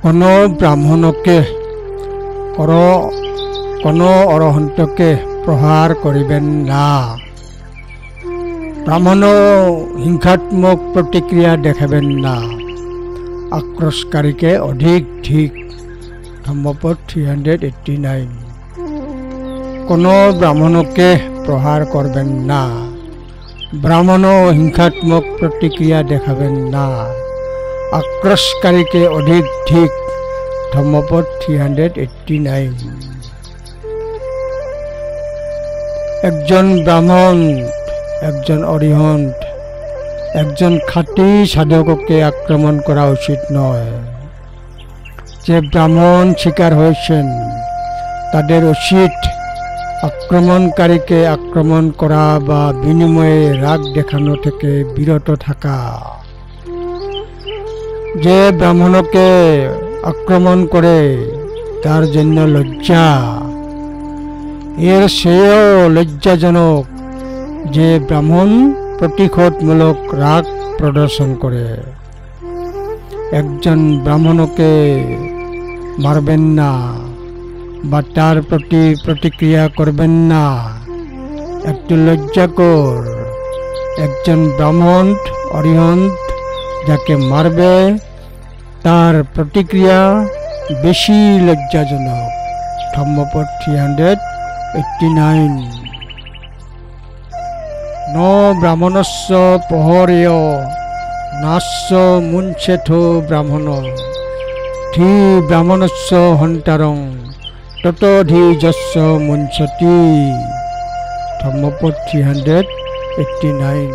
কোনো ব্রাহ্মণকে কোনো অরহন্তকে প্রহার করিবেন না। ব্রাহ্মণ হিংসাত্মক প্রতিক্রিয়া দেখাবেন না। আক্রোশকারীকে অধিক ঠিক। ধম্মপদ 389। কোনো ব্রাহ্মণকে প্রহার করবেন না। ব্রাহ্মণ হিংসাত্মক প্রতিক্রিয়া দেখাবেন না। আক্রোশকারীকে অধিক ঠিক। ধম্মপদ 389। একজন ব্রাহ্মণ, একজন অরিহন্ত, একজন খাঁটি সাধককে আক্রমণ করা উচিত নয়। যে ব্রাহ্মণ শিকার হয়েছেন তাদের উচিত আক্রমণকারীকে আক্রমণ করা বা বিনিময়ে রাগ দেখানো থেকে বিরত থাকা। যে ব্রাহ্মণকে আক্রমণ করে তার জন্য লজ্জা। এর চেয়েও লজ্জাজনক যে ব্রাহ্মণ প্রতিশোধমূলক রাগ প্রদর্শন করে। একজন ব্রাহ্মণকে মারবেন না বা তার প্রতি প্রতিক্রিয়া করবেন না, একটু লজ্জাকর। একজন ব্রাহ্মণ অরিহন্ত যাকে মারবে তার প্রতিক্রিয়া বেশি লজ্জাজনক। ধম্মপদ 389। ন ব্রাহ্মণস্য প্রহরেয় নাস্য মুঞ্চেথো ব্রাহ্মণ ধি ব্রাহ্মণস্য হন্তারং ততধি যস্য মুঞ্চতি। ধম্মপদ 389।